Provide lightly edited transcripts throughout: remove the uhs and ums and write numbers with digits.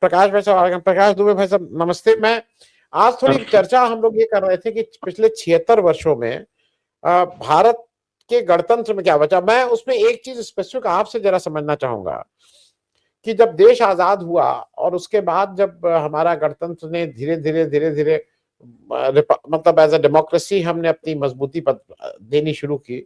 प्रकाश भाई साहब, प्रकाश दुबे भाई साहब नमस्ते। मैं आज थोड़ी चर्चा हम लोग ये कर रहे थे कि पिछले 76 वर्षों में भारत के गणतंत्र में क्या बचा। मैं उसमें एक चीज स्पेसिफिक आपसे जरा समझना चाहूंगा कि जब देश आजाद हुआ और उसके बाद जब हमारा गणतंत्र ने धीरे धीरे मतलब एज अ डेमोक्रेसी हमने अपनी मजबूती देनी शुरू की,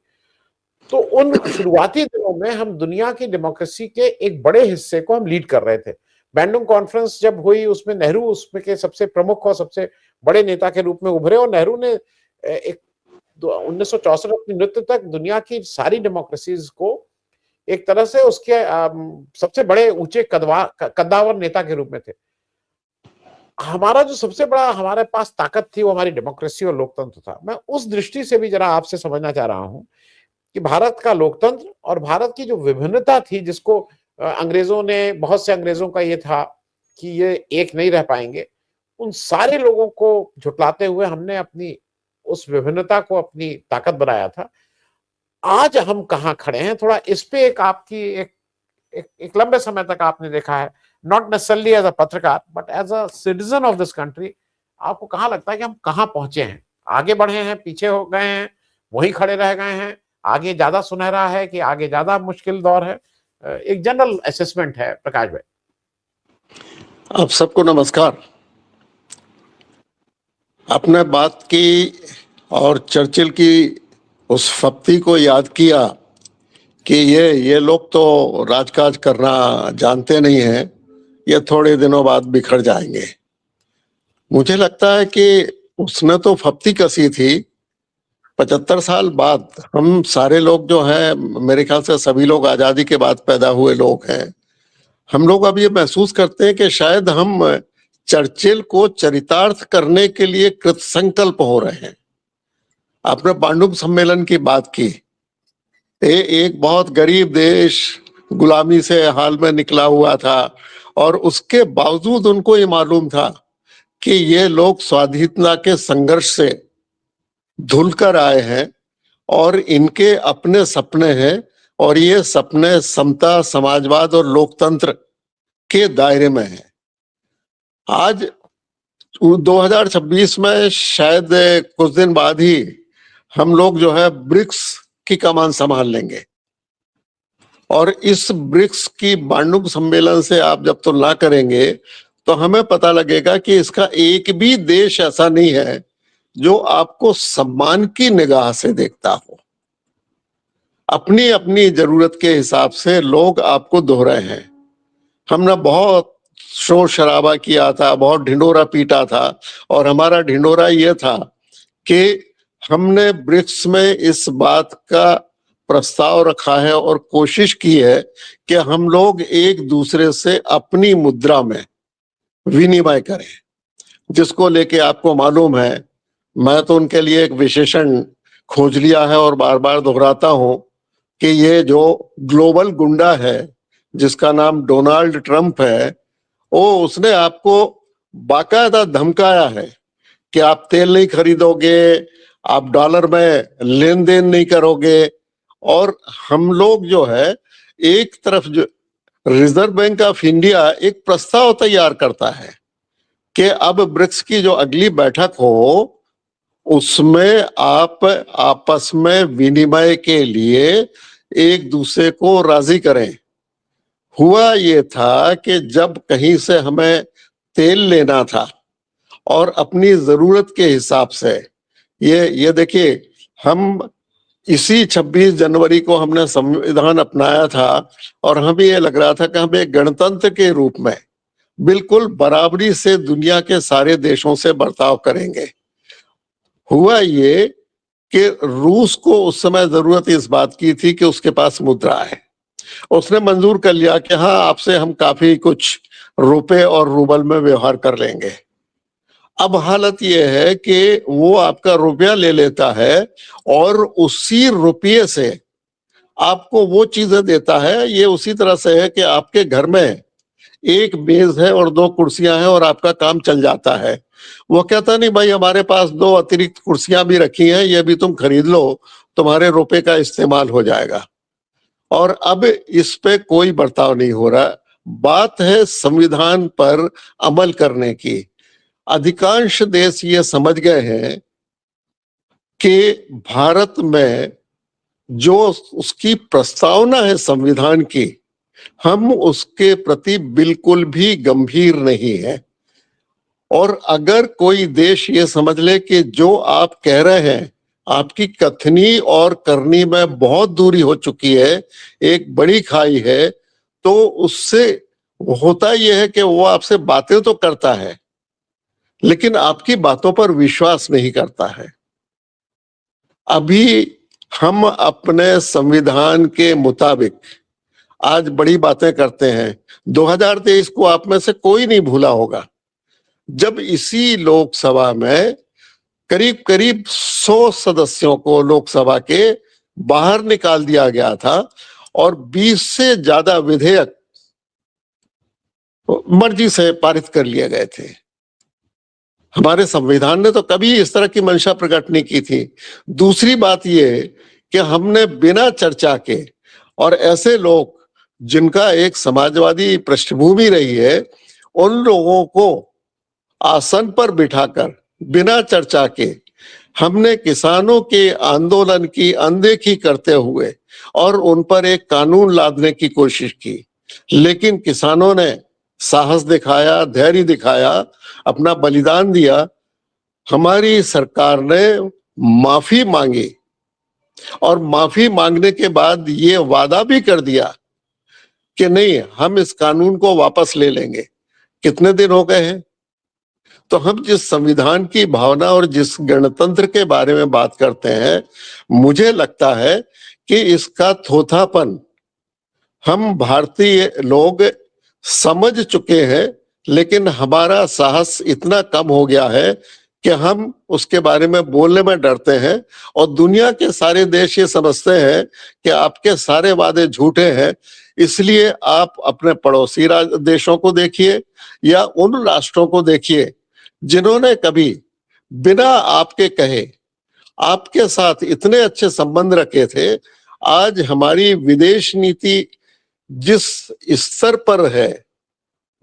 तो उन शुरुआती दिनों में हम दुनिया की डेमोक्रेसी के एक बड़े हिस्से को हम लीड कर रहे थे। बैंडुंग कॉन्फ्रेंस जब हुई उसमें नेहरू उसमें के सबसे प्रमुख और सबसे बड़े नेता के रूप में उभरे, और नेहरू ने एक 1964 अपनी मृत्यु तक दुनिया की सारी डेमोक्रेसीज को एक तरह से उसके सबसे बड़े ऊंचे कद्दावर नेता के रूप में थे। हमारा जो सबसे बड़ा हमारे पास ताकत थी वो हमारी डेमोक्रेसी और लोकतंत्र था। मैं उस दृष्टि से भी जरा आपसे समझना चाह रहा हूं कि भारत का लोकतंत्र और भारत की जो विभिन्नता थी, जिसको अंग्रेजों ने, बहुत से अंग्रेजों का ये था कि ये एक नहीं रह पाएंगे, उन सारे लोगों को झुटलाते हुए हमने अपनी उस विभिन्नता को अपनी ताकत बनाया था। आज हम कहाँ खड़े हैं, थोड़ा इस पे एक आपकी एक लंबे समय तक आपने देखा है, नॉट नेसेसरली एज अ पत्रकार but as a citizen of this country, आपको कहाँ लगता है कि हम कहाँ पहुंचे हैं? आगे बढ़े हैं, पीछे हो गए हैं, वहीं खड़े रह गए हैं, आगे ज्यादा सुनहरा है कि आगे ज्यादा मुश्किल दौर है? एक जनरल असेसमेंट है प्रकाश भाई। आप सबको नमस्कार। आपने बात की और चर्चिल की उस फप्ती को याद किया कि ये लोग तो राजकाज करना जानते नहीं हैं, ये थोड़े दिनों बाद बिखर जाएंगे। मुझे लगता है कि उसने तो फप्ती कसी थी। 75 साल बाद हम सारे लोग जो हैं, मेरे ख्याल से सभी लोग आजादी के बाद पैदा हुए लोग हैं, हम लोग अब ये महसूस करते हैं कि शायद हम चर्चिल को चरितार्थ करने के लिए कृतसंकल्प हो रहे हैं। आपने बांडुंग सम्मेलन की बात की। एक बहुत गरीब देश गुलामी से हाल में निकला हुआ था और उसके बावजूद उनको ये मालूम था कि ये लोग स्वाधीनता के संघर्ष से धुलकर आए हैं और इनके अपने सपने हैं, और ये सपने समता, समाजवाद और लोकतंत्र के दायरे में हैं। आज 2026 में शायद कुछ दिन बाद ही हम लोग जो है ब्रिक्स की कमान संभाल लेंगे, और इस ब्रिक्स की बांडुंग सम्मेलन से आप जब तुलना करेंगे तो हमें पता लगेगा कि इसका एक भी देश ऐसा नहीं है जो आपको सम्मान की निगाह से देखता हो। अपनी अपनी जरूरत के हिसाब से लोग आपको दोहरे हैं। हमने बहुत शोर शराबा किया था, बहुत ढिंडोरा पीटा था, और हमारा ढिंडोरा ये था कि हमने ब्रिक्स में इस बात का प्रस्ताव रखा है और कोशिश की है कि हम लोग एक दूसरे से अपनी मुद्रा में विनिमय करें, जिसको लेके आपको मालूम है, मैं तो उनके लिए एक विशेषण खोज लिया है और बार बार दोहराता हूं कि ये जो ग्लोबल गुंडा है जिसका नाम डोनाल्ड ट्रंप है, वो उसने आपको बाकायदा धमकाया है कि आप तेल नहीं खरीदोगे, आप डॉलर में लेन देन नहीं करोगे। और हम लोग जो है, एक तरफ जो रिजर्व बैंक ऑफ इंडिया एक प्रस्ताव तैयार करता है कि अब ब्रिक्स की जो अगली बैठक हो उसमें आप आपस में विनिमय के लिए एक दूसरे को राजी करें। हुआ ये था कि जब कहीं से हमें तेल लेना था और अपनी जरूरत के हिसाब से, ये देखिए, हम इसी 26 जनवरी को हमने संविधान अपनाया था और हमें ये लग रहा था कि हम एक गणतंत्र के रूप में बिल्कुल बराबरी से दुनिया के सारे देशों से बर्ताव करेंगे। हुआ ये कि रूस को उस समय जरूरत इस बात की थी कि उसके पास मुद्रा है। उसने मंजूर कर लिया कि हाँ, आपसे हम काफी कुछ रुपए और रूबल में व्यवहार कर लेंगे। अब हालत यह है कि वो आपका रुपया ले लेता है और उसी रुपये से आपको वो चीजें देता है। ये उसी तरह से है कि आपके घर में एक मेज है और 2 कुर्सियां हैं और आपका काम चल जाता है। वो कहता नहीं, भाई हमारे पास 2 अतिरिक्त कुर्सियां भी रखी हैं, ये भी तुम खरीद लो, तुम्हारे रुपए का इस्तेमाल हो जाएगा। और अब इस पे कोई बर्ताव नहीं हो रहा। बात है संविधान पर अमल करने की। अधिकांश देश ये समझ गए हैं कि भारत में जो उसकी प्रस्तावना है संविधान की, हम उसके प्रति बिल्कुल भी गंभीर नहीं है। और अगर कोई देश ये समझ ले कि जो आप कह रहे हैं, आपकी कथनी और करनी में बहुत दूरी हो चुकी है, एक बड़ी खाई है, तो उससे होता यह है कि वो आपसे बातें तो करता है लेकिन आपकी बातों पर विश्वास नहीं करता है। अभी हम अपने संविधान के मुताबिक आज बड़ी बातें करते हैं। 2023 को आप में से कोई नहीं भूला होगा जब इसी लोकसभा में करीब करीब 100 सदस्यों को लोकसभा के बाहर निकाल दिया गया था और 20 से ज्यादा विधेयक मर्जी से पारित कर लिए गए थे। हमारे संविधान ने तो कभी इस तरह की मंशा प्रकट नहीं की थी। दूसरी बात यह कि हमने बिना चर्चा के, और ऐसे लोग जिनका एक समाजवादी पृष्ठभूमि रही है, उन लोगों को आसन पर बिठाकर बिना चर्चा के हमने किसानों के आंदोलन की अनदेखी करते हुए और उन पर एक कानून लादने की कोशिश की। लेकिन किसानों ने साहस दिखाया, धैर्य दिखाया, अपना बलिदान दिया। हमारी सरकार ने माफी मांगी और माफी मांगने के बाद ये वादा भी कर दिया कि नहीं, हम इस कानून को वापस ले लेंगे। कितने दिन हो गए हैं? तो हम जिस संविधान की भावना और जिस गणतंत्र के बारे में बात करते हैं, मुझे लगता है कि इसका थोथापन हम भारतीय लोग समझ चुके हैं, लेकिन हमारा साहस इतना कम हो गया है कि हम उसके बारे में बोलने में डरते हैं। और दुनिया के सारे देश ये समझते हैं कि आपके सारे वादे झूठे हैं, इसलिए आप अपने पड़ोसी देशों को देखिए या उन राष्ट्रों को देखिए जिन्होंने कभी बिना आपके कहे आपके साथ इतने अच्छे संबंध रखे थे। आज हमारी विदेश नीति जिस स्तर पर है,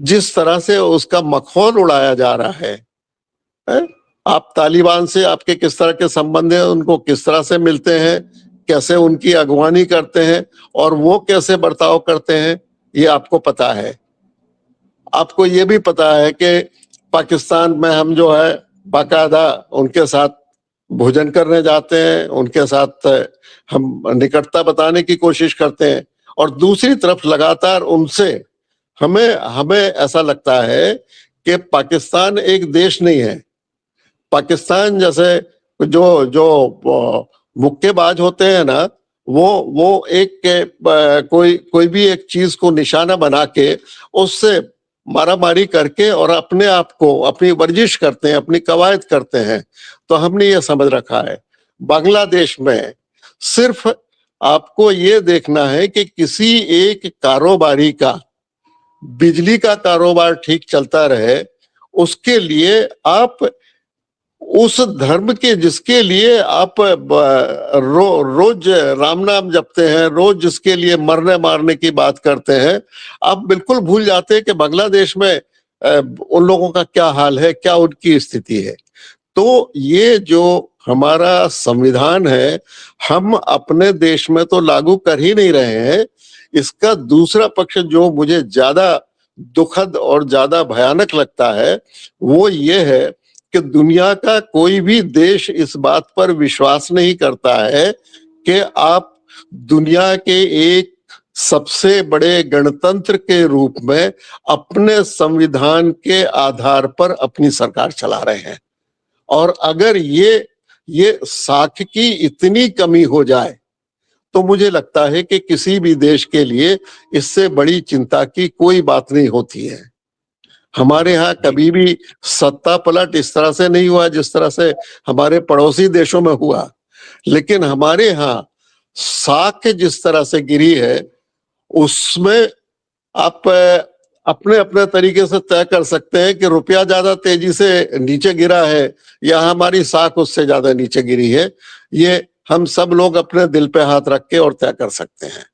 जिस तरह से उसका मखौल उड़ाया जा रहा है? आप तालिबान से आपके किस तरह के संबंध हैं, उनको किस तरह से मिलते हैं, कैसे उनकी अगवानी करते हैं और वो कैसे बर्ताव करते हैं, ये आपको पता है। आपको ये भी पता है कि पाकिस्तान में हम जो है बाकायदा उनके साथ भोजन करने जाते हैं, उनके साथ हम निकटता बताने की कोशिश करते हैं, और दूसरी तरफ लगातार उनसे हमें हमें ऐसा लगता है कि पाकिस्तान एक देश नहीं है। पाकिस्तान जैसे जो जो मुक्केबाज होते हैं ना, वो एक कोई भी एक चीज को निशाना बना के उससे मारामारी करके और अपने आप को अपनी वर्जिश करते हैं, अपनी कवायद करते हैं। तो हमने ये समझ रखा है। बांग्लादेश में सिर्फ आपको ये देखना है कि किसी एक कारोबारी का बिजली का कारोबार ठीक चलता रहे, उसके लिए आप उस धर्म के जिसके लिए आप रोज राम नाम जपते हैं, रोज जिसके लिए मरने मारने की बात करते हैं, आप बिल्कुल भूल जाते हैं कि बांग्लादेश में उन लोगों का क्या हाल है, क्या उनकी स्थिति है। तो ये जो हमारा संविधान है, हम अपने देश में तो लागू कर ही नहीं रहे हैं। इसका दूसरा पक्ष जो मुझे ज्यादा दुखद और ज्यादा भयानक लगता है, वो ये है कि दुनिया का कोई भी देश इस बात पर विश्वास नहीं करता है कि आप दुनिया के एक सबसे बड़े गणतंत्र के रूप में अपने संविधान के आधार पर अपनी सरकार चला रहे हैं। और अगर ये साख की इतनी कमी हो जाए तो मुझे लगता है कि किसी भी देश के लिए इससे बड़ी चिंता की कोई बात नहीं होती है। हमारे यहाँ कभी भी सत्ता पलट इस तरह से नहीं हुआ जिस तरह से हमारे पड़ोसी देशों में हुआ, लेकिन हमारे यहाँ साख जिस तरह से गिरी है, उसमें आप अपने अपने तरीके से तय कर सकते हैं कि रुपया ज्यादा तेजी से नीचे गिरा है या हमारी साख उससे ज्यादा नीचे गिरी है। ये हम सब लोग अपने दिल पे हाथ रख के और तय कर सकते हैं।